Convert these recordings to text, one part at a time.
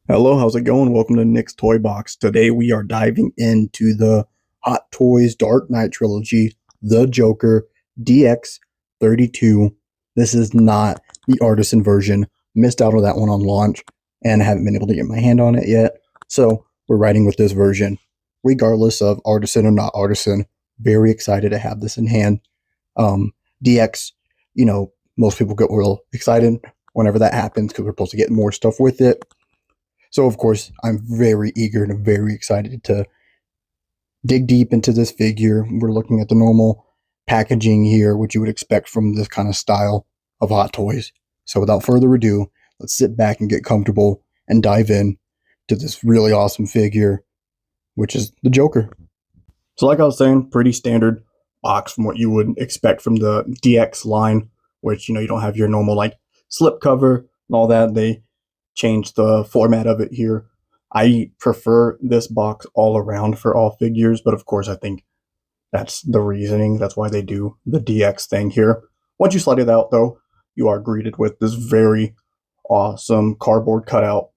Hello, how's it going? Welcome to Nick's Toy Box. Today we are diving into the Hot Toys Dark Knight trilogy, The Joker, DX32. This is not the artisan version. Missed out on that one on launch and haven't been able to get my hand on it yet. So we're riding with this version. Regardless of artisan or not artisan, very excited to have this in hand. DX, most people get real excited whenever that happens because we're supposed to get more stuff with it. So, of course, I'm very eager and very excited to dig deep into this figure. We're looking at the normal packaging here, which you would expect from this kind of style of Hot Toys. So, without further ado, let's sit back and get comfortable and dive in to this really awesome figure, which is the Joker. So, like I was saying, pretty standard box from what you would expect from the DX line, which, you don't have your normal, slip cover and all that. They change the format of it here. I prefer this box all around for all figures, but of course I think that's the reasoning. That's why they do the DX thing here. Once you slide it out though, you are greeted with this very awesome cardboard cutout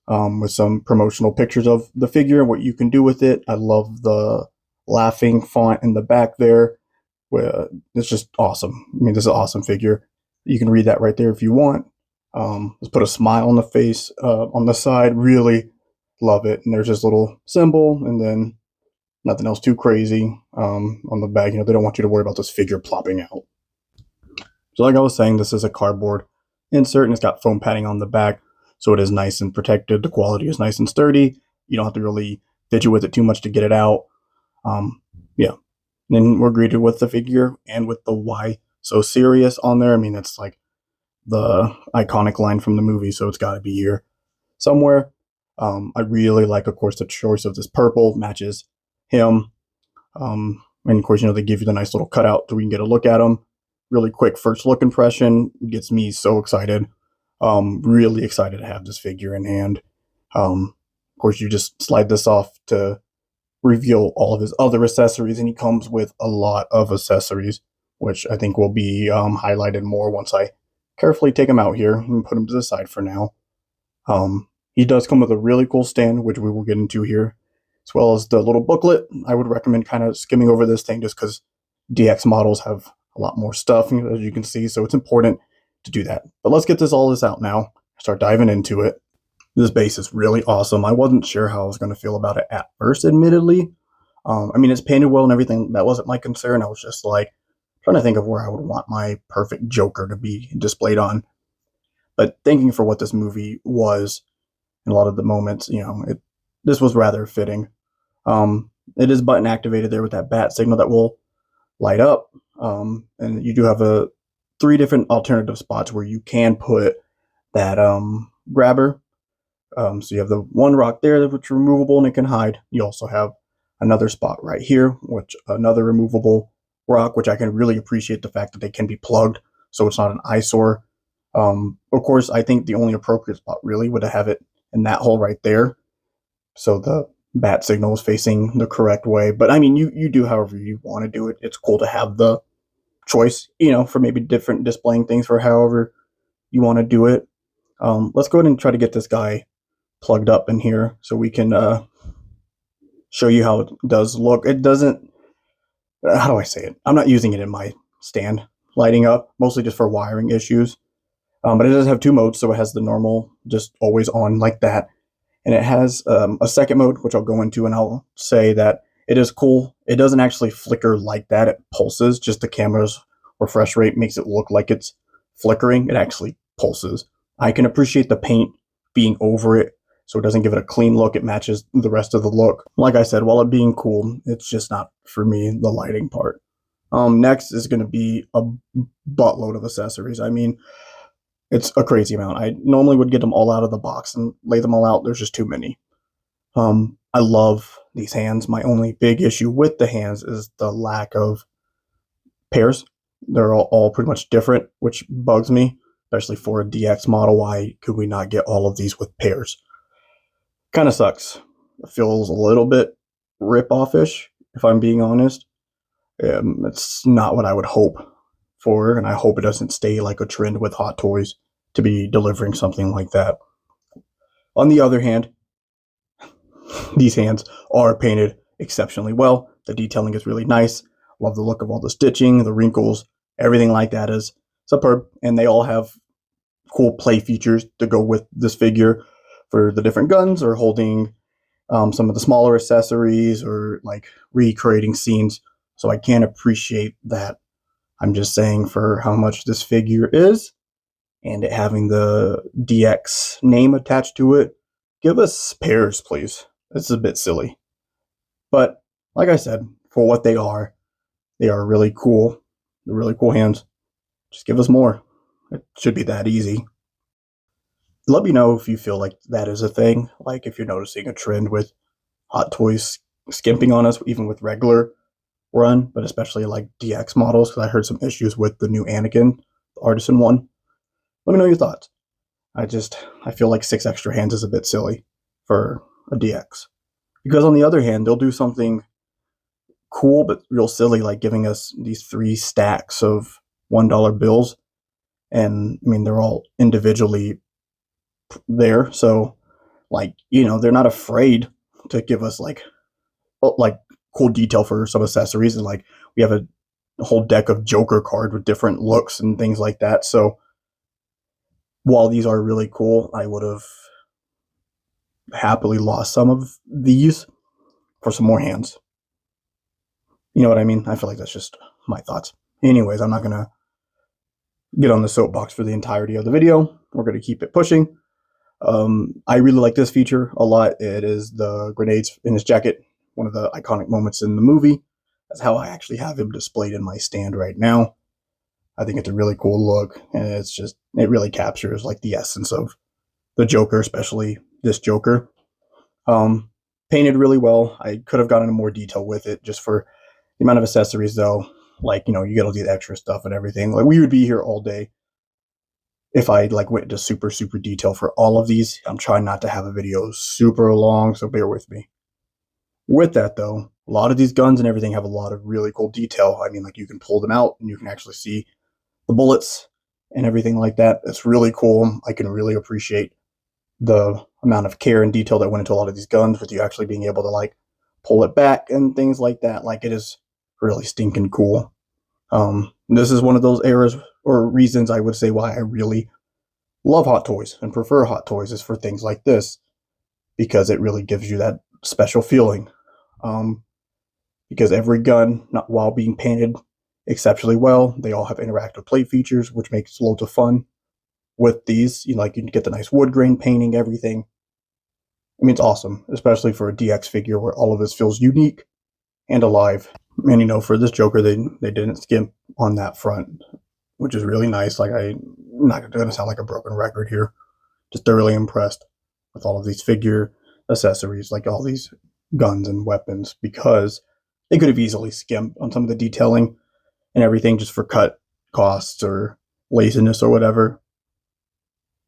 with some promotional pictures of the figure and what you can do with it. I love the laughing font in the back there. It's just awesome. I mean, this is an awesome figure. You can read that right there if you want. Let's put a smile on the face on the side. Really love it. And there's this little symbol, and then nothing else too crazy on the back. They don't want you to worry about this figure plopping out. So, like I was saying, this is a cardboard insert, and it's got foam padding on the back, so it is nice and protected. The quality is nice and sturdy. You don't have to really fidget with it too much to get it out. Yeah. And then we're greeted with the figure and with the "Why so serious" on there. I mean, it's like the iconic line from the movie, so it's got to be here somewhere. I really like, of course, the choice of this purple matches him. And of course, they give you the nice little cutout so we can get a look at him. Really quick first look impression gets me so excited. Really excited to have this figure in hand. Of course, you just slide this off to reveal all of his other accessories, and he comes with a lot of accessories, which I think will be highlighted more once I carefully take him out here and put him to the side for now. He does come with a really cool stand, which we will get into here, as well as the little booklet. I would recommend kind of skimming over this thing just because DX models have a lot more stuff, as you can see, so it's important to do that. But let's get all this out now, start diving into it. This base is really awesome. I wasn't sure how I was going to feel about it at first, admittedly. I mean, it's painted well and everything. That wasn't my concern. I was just like, trying to think of where I would want my perfect Joker to be displayed on. But thinking for what this movie was, in a lot of the moments, this was rather fitting. It is button activated there with that bat signal that will light up. And you do have three different alternative spots where you can put that grabber. So you have the one rock there, which is removable and it can hide. You also have another spot right here, which another removable rock, which I can really appreciate the fact that they can be plugged, so it's not an eyesore. Of course, I think the only appropriate spot really would have it in that hole right there, so the bat signal is facing the correct way. But I mean, you do however you want to do it. It's cool to have the choice, for maybe different displaying things for however you want to do it. Let's go ahead and try to get this guy plugged up in here so we can show you how it does look. It doesn't, how do I say it? I'm not using it in my stand lighting up, mostly just for wiring issues. But it does have two modes, so it has the normal, just always on like that. And it has a second mode, which I'll go into, and I'll say that it is cool. It doesn't actually flicker like that. It pulses, just the camera's refresh rate makes it look like it's flickering. It actually pulses. I can appreciate the paint being over it, so it doesn't give it a clean look. It matches the rest of the look. Like I said, while it being cool, it's just not, for me, the lighting part. Next is going to be a buttload of accessories. I mean, it's a crazy amount. I normally would get them all out of the box and lay them all out. There's just too many. I love these hands. My only big issue with the hands is the lack of pairs. They're all pretty much different, which bugs me, especially for a DX model. Why could we not get all of these with pairs? Kind of sucks. It feels a little bit rip-off-ish, if I'm being honest. It's not what I would hope for, and I hope it doesn't stay like a trend with Hot Toys to be delivering something like that. On the other hand, these hands are painted exceptionally well. The detailing is really nice. Love the look of all the stitching, the wrinkles, everything like that is superb. And they all have cool play features to go with this figure for the different guns or holding some of the smaller accessories or like recreating scenes. So I can appreciate that. I'm just saying for how much this figure is and it having the DX name attached to it, give us pairs, please. It's a bit silly. But like I said, for what they are really cool. They're really cool hands. Just give us more. It should be that easy. Let me know if you feel like that is a thing. Like if you're noticing a trend with Hot Toys skimping on us, even with regular run, but especially like DX models, because I heard some issues with the new Anakin, the Artisan one. Let me know your thoughts. I feel like 6 extra hands is a bit silly for a DX. Because on the other hand, they'll do something cool but real silly, like giving us these 3 stacks of $1 bills. And I mean, they're all individually there. So, like, they're not afraid to give us like cool detail for some accessories. And like, we have a whole deck of Joker card with different looks and things like that. So, while these are really cool, I would have happily lost some of these for some more hands. You know what I mean? I feel like that's just my thoughts. Anyways, I'm not going to get on the soapbox for the entirety of the video. We're going to keep it pushing. I really like this feature a lot. It is the grenades in his jacket, one of the iconic moments in the movie. That's how I actually have him displayed in my stand right now. I think it's a really cool look, and it really captures like the essence of the Joker, especially this Joker. Painted really well. I could have gotten into more detail with it just for the amount of accessories though. Like, you get all these extra stuff and everything. Like, we would be here all day if I like went into super detail for all of these. I'm trying not to have a video super long, so bear with me. With that though, a lot of these guns and everything have a lot of really cool detail. I mean, like, you can pull them out and you can actually see the bullets and everything like that. It's really cool. I can really appreciate the amount of care and detail that went into a lot of these guns, with you actually being able to like pull it back and things like that. Like, it is really stinking cool. This is one of those eras or reasons I would say why I really love Hot Toys and prefer Hot Toys is for things like this, because it really gives you that special feeling. Because every gun, not while being painted exceptionally well, they all have interactive plate features, which makes loads of fun. With these, you can get the nice wood grain painting, everything. I mean, it's awesome, especially for a DX figure where all of this feels unique and alive. And for this Joker, they didn't skimp on that front, which is really nice. Like, I'm not going to sound like a broken record here. Just thoroughly impressed with all of these figure accessories, like all these guns and weapons, because they could have easily skimped on some of the detailing and everything just for cut costs or laziness or whatever.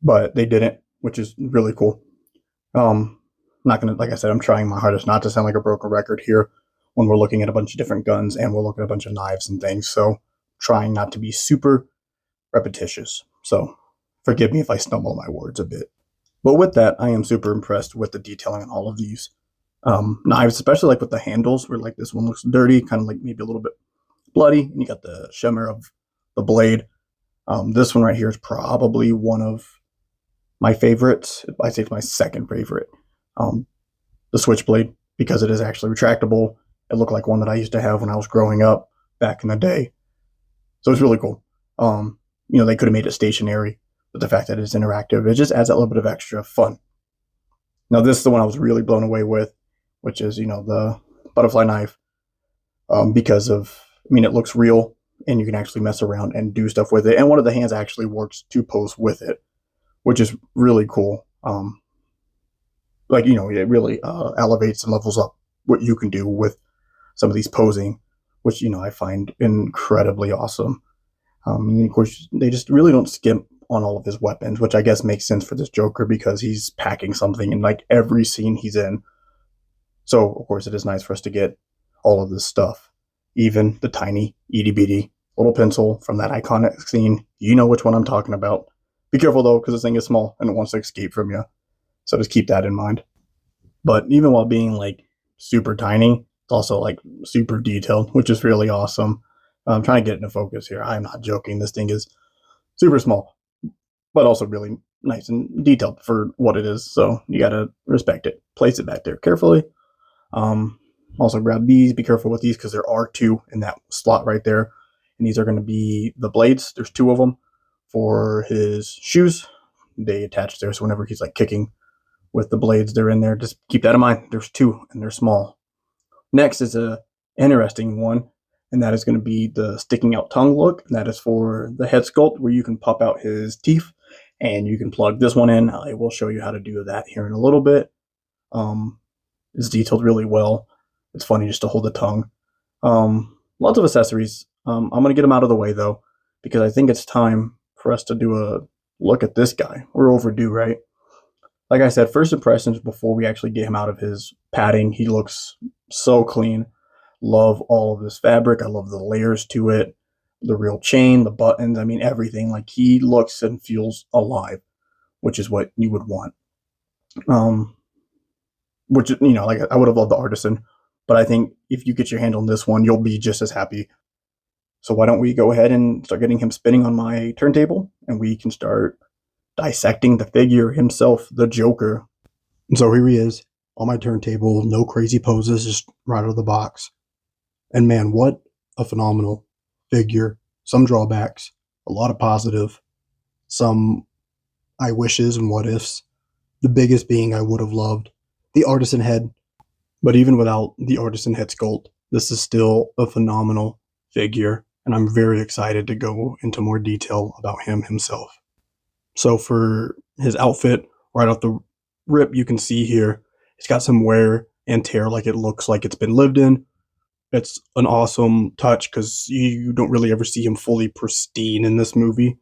But they didn't, which is really cool. Not gonna, like I said, I'm trying my hardest not to sound like a broken record here when we're looking at a bunch of different guns and we're looking at a bunch of knives and things. So trying not to be super repetitious. So forgive me if I stumble my words a bit. But with that, I am super impressed with the detailing on all of these knives, especially like with the handles, where like this one looks dirty, kind of like maybe a little bit bloody, and you got the shimmer of the blade. This one right here is probably one of my favorites. I'd say it's my second favorite. The Switchblade, because it is actually retractable. It looked like one that I used to have when I was growing up back in the day. So it's really cool. They could have made it stationary, but the fact that it's interactive, it just adds that little bit of extra fun. Now, this is the one I was really blown away with, which is, the butterfly knife, because it looks real and you can actually mess around and do stuff with it. And one of the hands actually works to pose with it, which is really cool. It really elevates and levels up what you can do with some of these posing, which, I find incredibly awesome. And of course, they just really don't skimp on all of his weapons, which I guess makes sense for this Joker because he's packing something in like every scene he's in. So, of course, it is nice for us to get all of this stuff, even the tiny, itty-bitty little pencil from that iconic scene. You know which one I'm talking about. Be careful, though, because this thing is small and it wants to escape from you. So just keep that in mind. But even while being like super tiny, it's also like super detailed, which is really awesome. I'm trying to get into focus here. I'm not joking. This thing is super small, but also really nice and detailed for what it is. So you got to respect it. Place it back there carefully. Um, Also grab these. Be careful with these because there are two in that slot right there. And these are going to be the blades. There's two of them for his shoes. They attach there. So whenever he's like kicking with the blades, they're in there. Just keep that in mind. There's two and they're small. Next is a interesting one, and that is going to be the sticking out tongue look. And that is for the head sculpt where you can pop out his teeth and you can plug this one in. I will show you how to do that here in a little bit. It's detailed really well. It's funny just to hold the tongue. Lots of accessories. I'm going to get them out of the way though, because I think it's time for us to do a look at this guy. We're overdue, right? Like I said, first impressions before we actually get him out of his padding, he looks so clean. Love all of this fabric. I love the layers to it, the real chain, the buttons. I mean, everything. Like he looks and feels alive, which is what you would want. Um, which like I would have loved the artisan, but I think if you get your hand on this one, you'll be just as happy. So why don't we go ahead and start getting him spinning on my turntable, and we can start dissecting the figure himself, the Joker. And so here he is on my turntable, no crazy poses, just right out of the box. And man, what a phenomenal figure. Some drawbacks, a lot of positive, some I wishes and what ifs. The biggest being I would have loved the artisan head. But even without the artisan head sculpt, this is still a phenomenal figure. And I'm very excited to go into more detail about him himself. So for his outfit, right off the rip, you can see here, it's got some wear and tear, like it looks like it's been lived in. It's an awesome touch because you don't really ever see him fully pristine in this movie.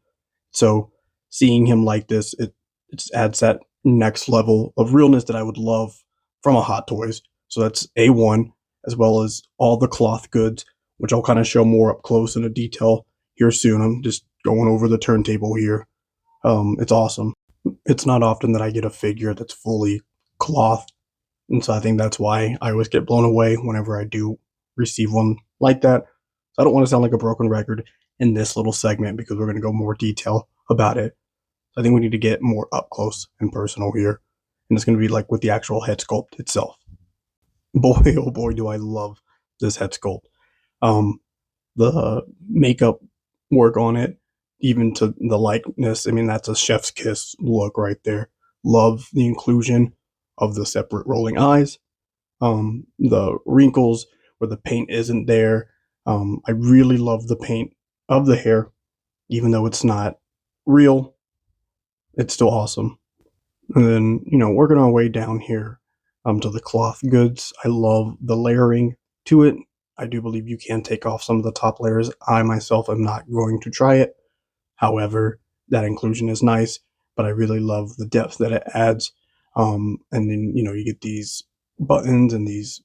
So seeing him like this, it just adds that next level of realness that I would love from a Hot Toys. So that's A1, as well as all the cloth goods, which I'll kind of show more up close in a detail here soon. I'm just going over the turntable here. It's awesome. It's not often that I get a figure that's fully cloth, and so I think that's why I always get blown away whenever I do receive one like that. So I don't want to sound like a broken record in this little segment because we're going to go more detail about it. So I think we need to get more up close and personal here, and it's going to be like with the actual head sculpt itself. Boy, oh boy, do I love this head sculpt. The makeup work on it, even to the likeness. I mean, that's a chef's kiss look right there. Love the inclusion of the separate rolling eyes. The wrinkles where the paint isn't there. I really love the paint of the hair, even though it's not real. It's still awesome. And then, working our way down here to the cloth goods. I love the layering to it. I do believe you can take off some of the top layers. I myself am not going to try it. However, that inclusion is nice, but I really love the depth that it adds. And then, you get these buttons and these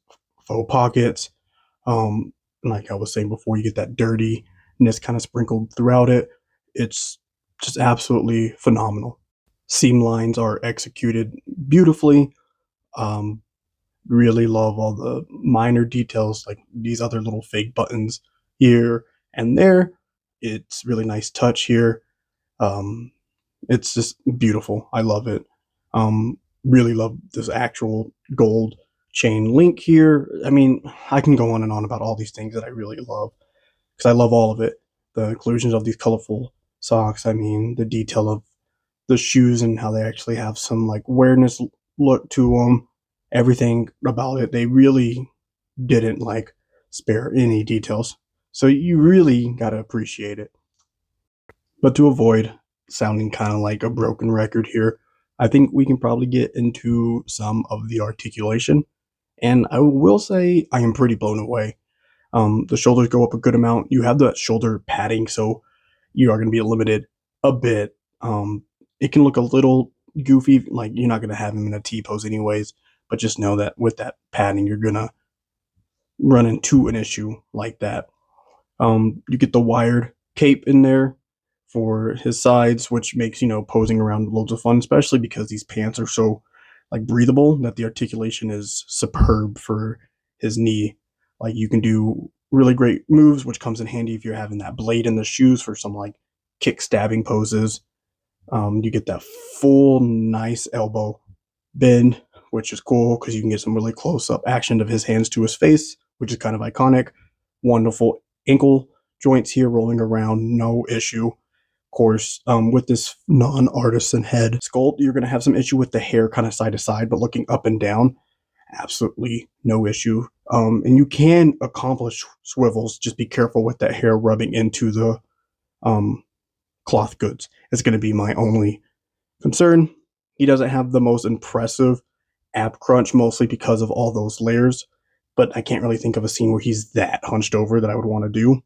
faux pockets. Like I was saying before, you get that dirtiness kind of sprinkled throughout it. It's just absolutely phenomenal. Seam lines are executed beautifully. Really love all the minor details, like these other little fake buttons here and there. It's really nice touch here. It's just beautiful. I love it. Really love this actual gold chain link here. I mean, I can go on and on about all these things that I really love because I love all of it. The inclusions of these colorful socks. I mean, the detail of the shoes and how they actually have some like awareness look to them. Everything about it, they really didn't like spare any details. So you really gotta appreciate it. But to avoid sounding kind of like a broken record here, I think we can probably get into some of the articulation. And I will say I am pretty blown away. The shoulders go up a good amount. You have that shoulder padding, so you are going to be limited a bit. It can look a little goofy, like you're not going to have him in a T pose anyways, but just know that with that padding, you're going to run into an issue like that. You get the wired cape in there for his sides, which makes, posing around loads of fun, especially because these pants are so like breathable, that the articulation is superb for his knee. Like you can do really great moves, which comes in handy if you're having that blade in the shoes for some like kick stabbing poses. You get that full nice elbow bend, which is cool because you can get some really close up action of his hands to his face, which is kind of iconic. Wonderful ankle joints here rolling around, no issue. Of course, with this non-artisan head sculpt, you're going to have some issue with the hair kind of side to side, but looking up and down, absolutely no issue. And you can accomplish swivels. Just be careful with that hair rubbing into the cloth goods. It's going to be my only concern. He doesn't have the most impressive ab crunch, mostly because of all those layers, but I can't really think of a scene where he's that hunched over that I would want to do.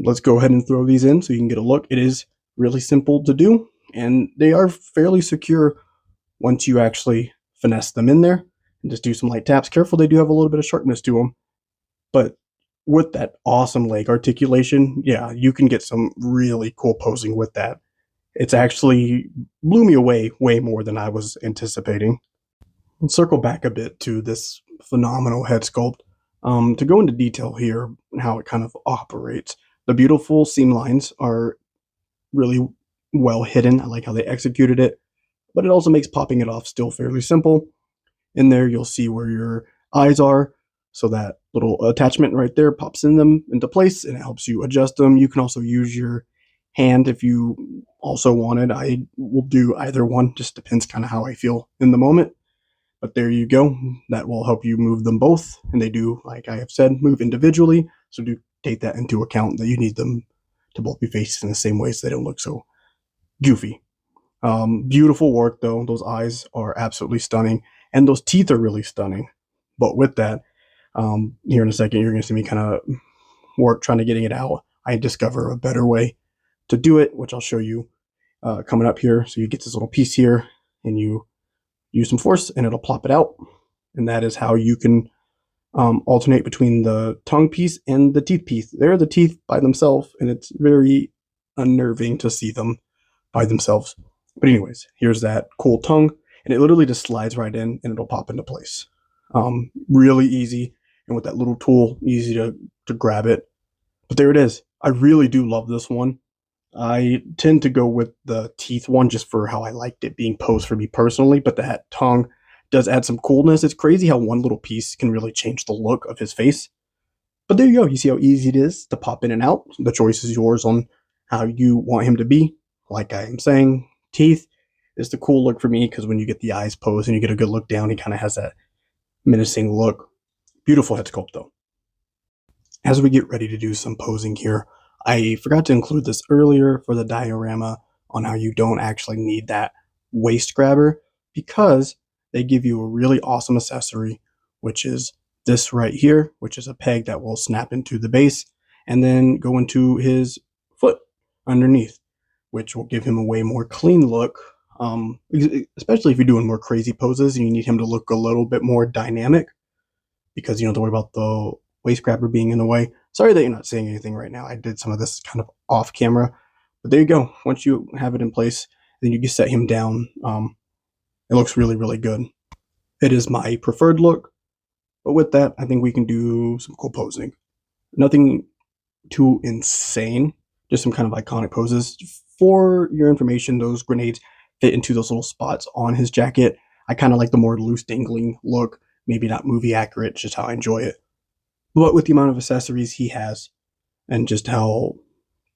Let's go ahead and throw these in so you can get a look. It is really simple to do, and they are fairly secure once you actually finesse them in there and just do some light taps. Careful, they do have a little bit of sharpness to them, but with that awesome leg articulation, yeah, you can get some really cool posing with that. It's actually blew me away way more than I was anticipating. Let's circle back a bit to this phenomenal head sculpt. To go into detail here and how it kind of operates, the beautiful seam lines are really well hidden. I like how they executed it, but it also makes popping it off still fairly simple. In there, you'll see where your eyes are, so that little attachment right there pops in them into place and it helps you adjust them. You can also use your hand if you also wanted. I will do either one, just depends kind of how I feel in the moment. But there you go. That will help you move them both. And they do, like I have said, move individually. So do take that into account that you need them to both be faced in the same way so they don't look so goofy. Beautiful work though. Those eyes are absolutely stunning. And those teeth are really stunning. But with that, here in a second, you're going to see me kind of work trying to getting it out. I discover a better way to do it, which I'll show you coming up here. So you get this little piece here and you use some force and it'll plop it out. And that is how you can alternate between the tongue piece and the teeth piece. They're the teeth by themselves, and it's very unnerving to see them by themselves. But anyways, here's that cool tongue, and it literally just slides right in and it'll pop into place. Really easy, and with that little tool, easy to grab it. But there it is. I really do love this one. I tend to go with the teeth one just for how I liked it being posed for me personally, but that tongue does add some coolness. It's crazy how one little piece can really change the look of his face. But there you go. You see how easy it is to pop in and out. The choice is yours on how you want him to be. Like I am saying, teeth is the cool look for me because when you get the eyes posed and you get a good look down, he kind of has that menacing look. Beautiful head sculpt though. As we get ready to do some posing here, I forgot to include this earlier for the diorama on how you don't actually need that waist grabber because they give you a really awesome accessory, which is this right here, which is a peg that will snap into the base and then go into his foot underneath, which will give him a way more clean look, especially if you're doing more crazy poses and you need him to look a little bit more dynamic because you don't have to worry about the waist grabber being in the way. Sorry that you're not saying anything right now. I did some of this kind of off camera, but there you go. Once you have it in place, then you can set him down. It looks really, really good. It is my preferred look, but with that, I think we can do some cool posing. Nothing too insane, just some kind of iconic poses. For your information, those grenades fit into those little spots on his jacket. I kind of like the more loose dangling look, maybe not movie accurate, just how I enjoy it. But with the amount of accessories he has and just how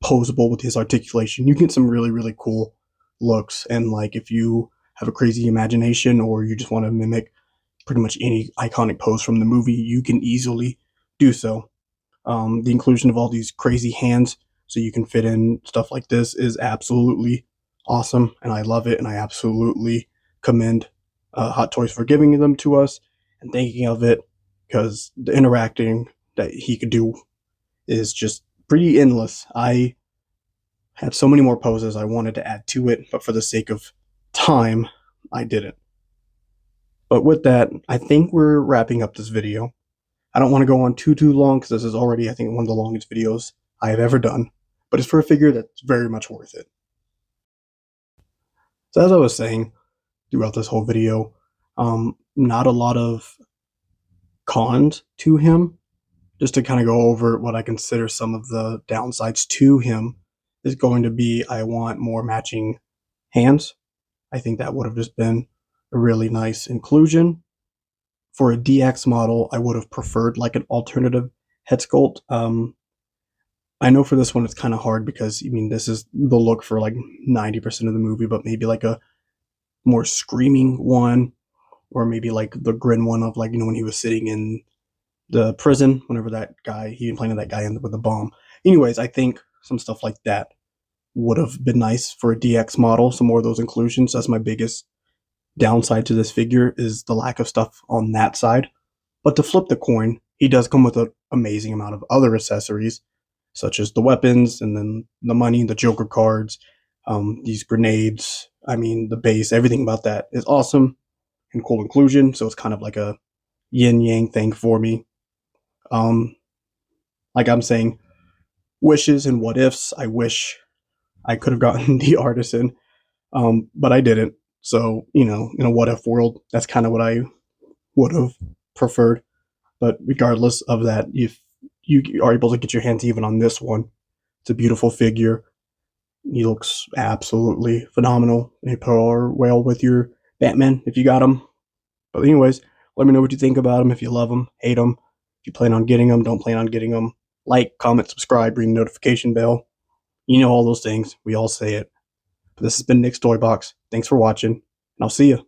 posable with his articulation, you get some really, really cool looks. And like if you have a crazy imagination or you just want to mimic pretty much any iconic pose from the movie, you can easily do so. The inclusion of all these crazy hands so you can fit in stuff like this is absolutely awesome. And I love it. And I absolutely commend Hot Toys for giving them to us and thinking of it because the interacting that he could do is just pretty endless. I had so many more poses I wanted to add to it, but for the sake of time, I didn't. But with that, I think we're wrapping up this video. I don't want to go on too long because this is already, I think, one of the longest videos I have ever done, but it's for a figure that's very much worth it. So as I was saying throughout this whole video, Not a lot of cons to him. Just to kind of go over what I consider some of the downsides to him is going to be I want more matching hands. I think that would have just been a really nice inclusion. For a DX model, I would have preferred like an alternative head sculpt. I know for this one it's kind of hard because I mean this is the look for like 90% of the movie, but maybe like a more screaming one, or maybe like the grin one of like when he was sitting in the prison, whenever that guy he implanted that guy in with the bomb. Anyways, I think some stuff like that would have been nice for a DX model. Some more of those inclusions. That's my biggest downside to this figure is the lack of stuff on that side. But to flip the coin, he does come with an amazing amount of other accessories, such as the weapons and then the money, the Joker cards, these grenades. I mean, the base, everything about that is awesome and cool inclusion. So it's kind of like a yin yang thing for me. Like I'm saying, wishes and what ifs. I wish I could have gotten the artisan, but I didn't. So in a what if world, that's kind of what I would have preferred. But regardless of that, if you are able to get your hands even on this one, it's a beautiful figure. He looks absolutely phenomenal. They pair well with your Batman if you got him. But anyways, let me know what you think about him. If you love him, hate him. If you plan on getting him, don't plan on getting him. Like, comment, subscribe, ring the notification bell. You know all those things. We all say it. But this has been Nick's Toy Box. Thanks for watching, and I'll see you.